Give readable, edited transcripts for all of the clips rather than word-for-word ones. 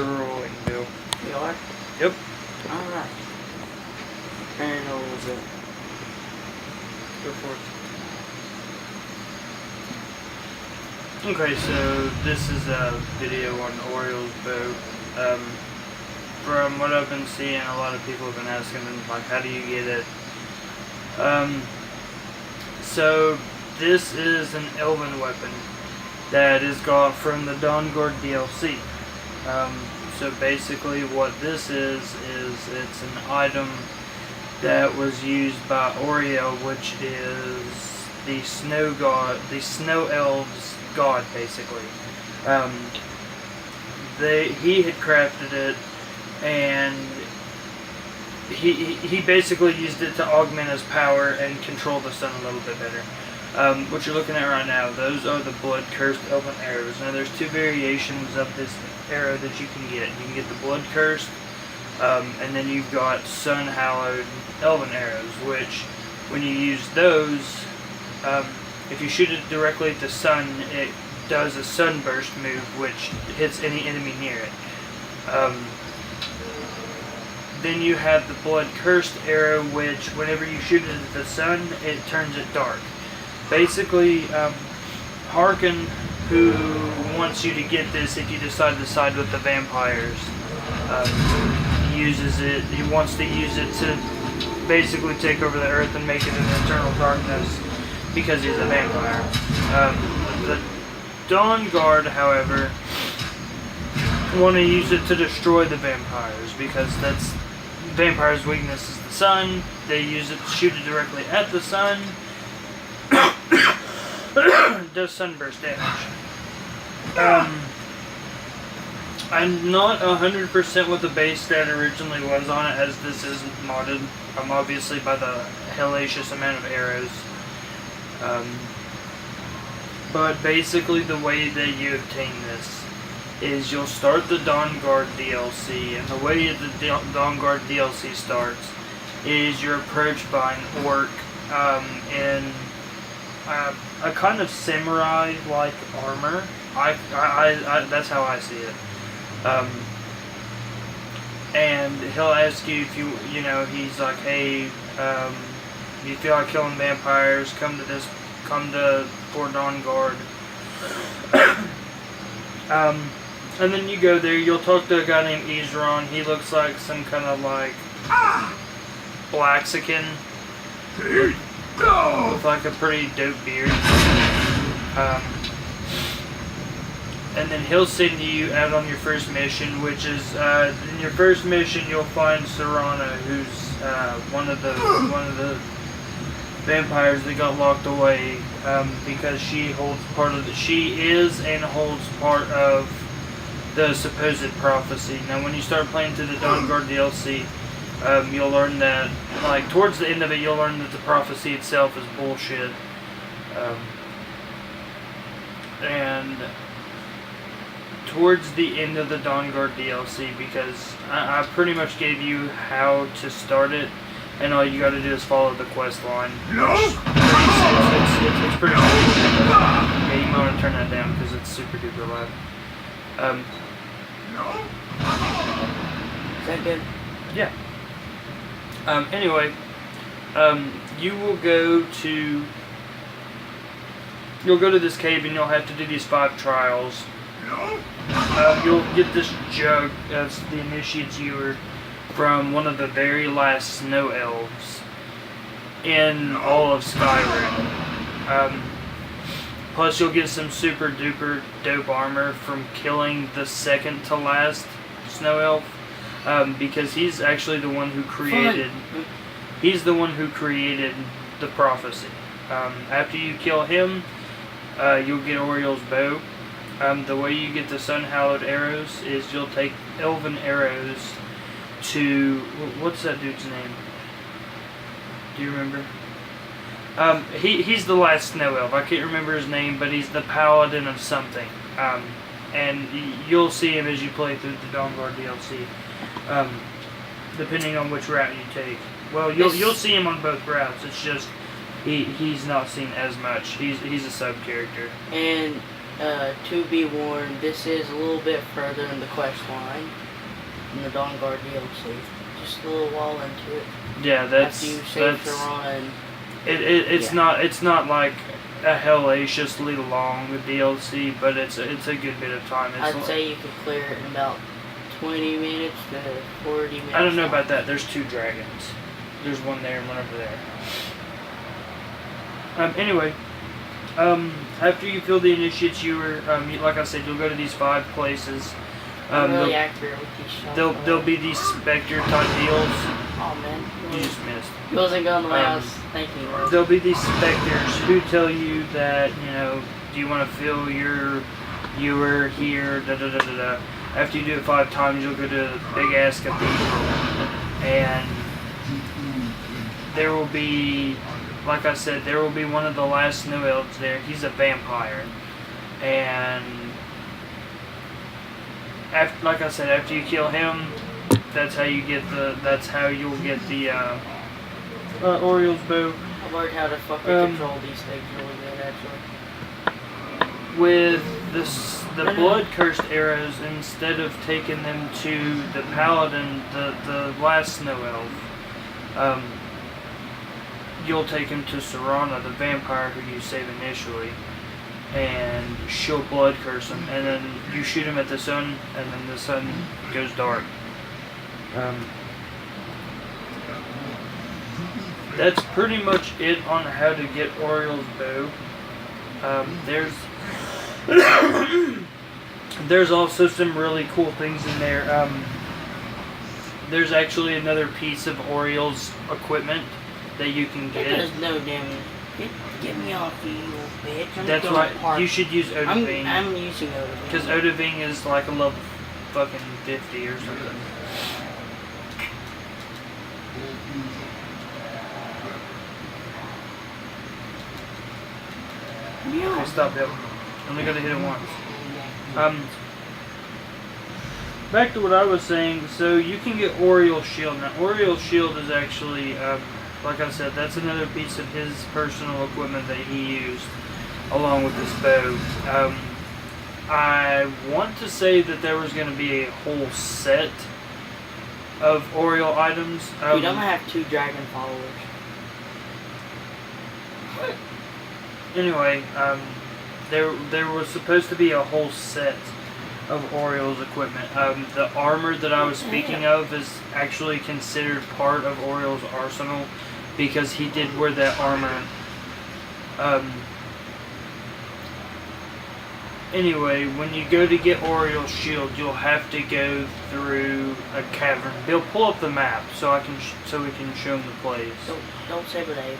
rolling, Bill. You are? Yep. Alright. Paranormal's up. Go for it. Okay, so this is a video on Auirels boat. From what I've been seeing, a lot of people have been asking them, like, how do you get it? So this is an elven weapon that is got from the Dawnguard DLC. So basically what this is it's an item that was used by Auirel, which is the snow god, the snow elves' god, basically. He had crafted it, and he basically used it to augment his power and control the sun a little bit better. What you're looking at right now, those are the blood-cursed elven arrows. Now there's two variations of this arrow that you can get. You can get the blood-cursed, and then you've got sun-hallowed elven arrows, which when you use those, if you shoot it directly at the sun, it does a sunburst move which hits any enemy near it. Then you have the blood-cursed arrow, which whenever you shoot it at the sun, it turns it dark. Basically, Harkin, who wants you to get this if you decide to side with the vampires, uses it. He wants to use it to basically take over the earth and make it an eternal darkness because he's a vampire. The Dawnguard, however, want to use it to destroy the vampires because that's vampires' weakness is the sun. They use it to shoot it directly at the sun. Does sunburst damage. I'm not 100% what the base stat originally was on it, as this is modded. Obviously by the hellacious amount of arrows. But basically the way that you obtain this is you'll start the Dawnguard DLC, and the way the Dawnguard DLC starts is you're approached by an orc in a kind of samurai-like armor. That's how I see it. And he'll ask you if you know, he's like, hey, you feel like killing vampires, come to Fort Dawnguard. And then you go there, you'll talk to a guy named Isron. He looks like some kind of like Blaxican with like a pretty dope beard. And then he'll send you out on your first mission, which is in your first mission you'll find Serana, who's one of the vampires that got locked away because she is and holds part of the supposed prophecy. Now when you start playing through the Dawnguard DLC, you'll learn that, like, towards the end of it, you'll learn that the prophecy itself is bullshit. And towards the end of the Dawnguard DLC, because I pretty much gave you how to start it, and all you gotta do is follow the quest line. It's pretty simple. Yeah, you might want to turn that down because it's super duper loud. Is that good? Yeah. Anyway, you will go to this cave and you'll have to do these 5 trials. You'll get this jug as the initiate's ewer from one of the very last snow elves in all of Skyrim. Plus you'll get some super duper dope armor from killing the second to last snow elf, because he's actually the one who created the prophecy. After you kill him, you'll get Auirels' bow. The way you get the sun-hallowed arrows is you'll take elven arrows to... What's that dude's name? Do you remember? He's the last snow elf. I can't remember his name, but he's the paladin of something. And you'll see him as you play through the Dawnguard DLC, depending on which route you take. Well, you'll see him on both routes. It's just he's not seen as much. He's a sub character. And To be warned, this is a little bit further in the quest line in the Dawn Guard DLC. Just a little while into it. Yeah, after you save Serana and it's not like a hellaciously long DLC, but it's a good bit of time. I'd say you could clear it in about 20 minutes to 40 minutes. I don't know about that. There's 2 dragons. There's one there and one over there. Anyway, after you fill the initiates, like I said, you'll go to these 5 places. I'm really accurate with these shots. There'll be these Spectre type deals. Oh man, You just missed. it wasn't going the way I was thinking. There'll be these Spectres who tell you that, do you want to feel you were here, da da da da da. After you do it 5 times, you'll go to the big ass cathedral, and there will be, like I said, there will be one of the last snow elves there. He's a vampire, and like I said, after you kill him, that's how you'll get the Auirels bow. I learned how to fucking control these things really good, actually. With the blood cursed arrows, instead of taking them to the paladin, the last snow elf, you'll take him to Serana, the vampire who you save initially, and she'll blood curse him, and then you shoot him at the sun, and then the sun goes dark. That's pretty much it on how to get Auirels bow. There's also some really cool things in there. There's actually another piece of Auirels equipment that you can get. There's no damage. Get me off you, little bitch. That's right. You should use Odavine. I'm using Odavine. Because Odavine is like a level fucking 50 or something. Yeah. Okay, stop, Bill. Only gotta hit it once. Back to what I was saying. So you can get Auirels shield. Now, Auirels shield is actually, like I said, that's another piece of his personal equipment that he used along with his bow. I want to say that there was going to be a whole set of Auirel items. Dude, I'm gonna have 2 dragon followers. Anyway, there was supposed to be a whole set of Auirel's equipment. The armor that I was speaking of is actually considered part of Auirel's arsenal because he did wear that armor. Anyway, when you go to get Auirel's shield, you'll have to go through a cavern. Bill, pull up the map so we can show him the place. Don't say what I.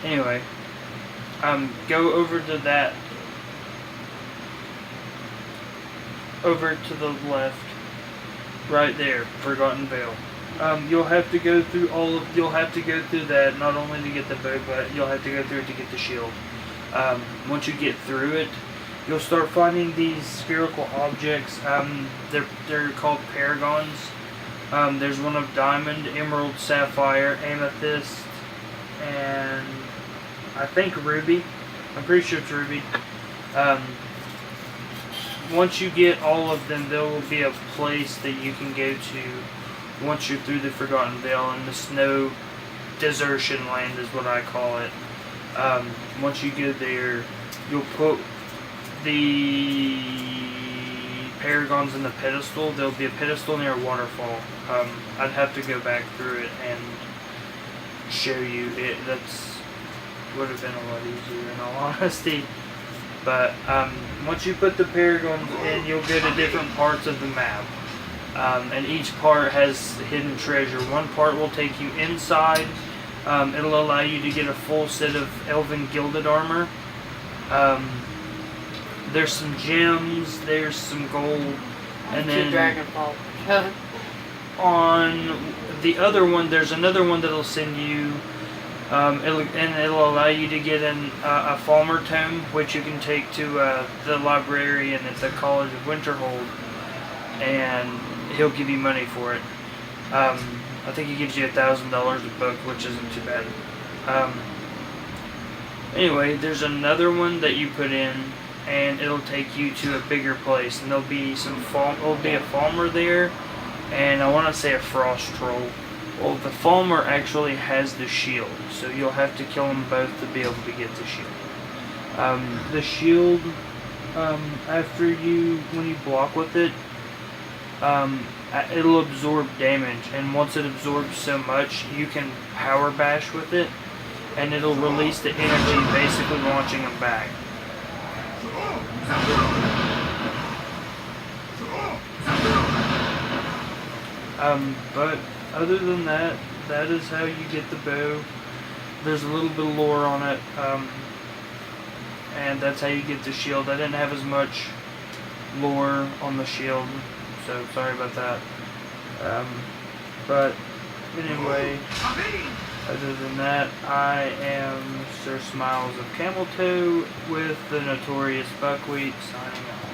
Anyway, go over to that. Over to the left, right there, Forgotten Vale. You'll have to go through you'll have to go through that not only to get the bow, but you'll have to go through it to get the shield. Once you get through it, you'll start finding these spherical objects. They're called paragons. There's one of diamond, emerald, sapphire, amethyst, and I think ruby. I'm pretty sure it's ruby. Once you get all of them, there will be a place that you can go to once you're through the Forgotten Vale, and the snow desertion land is what I call it. Once you get there, you'll put the paragons in the pedestal. There'll be a pedestal near a waterfall. I'd have to go back through it and show you it. Would have been a lot easier in all honesty. But once you put the paragons in, you'll go to different parts of the map. And each part has hidden treasure. One part will take you inside. It'll allow you to get a full set of elven gilded armor. There's some gems, there's some gold, and then Dragon Ball. on the other one, there's another one that'll send you. It'll allow you to get a Falmer tome, which you can take to the librarian at the College of Winterhold, and he'll give you money for it. I think he gives you $1,000 a book, which isn't too bad. Anyway, there's another one that you put in, and it'll take you to a bigger place, and there'll be a Falmer there, and I want to say a Frost Troll. Well, the Falmer actually has the shield, so you'll have to kill them both to be able to get the shield. The shield, when you block with it, it'll absorb damage, and once it absorbs so much, you can power bash with it, and it'll release the energy, basically launching them back. But other than that, that is how you get the bow. There's a little bit of lore on it, and that's how you get the shield. I didn't have as much lore on the shield, so sorry about that. But anyway, other than that, I am Sir Smiles of Camel Toe with the Notorious Buckwheat signing off.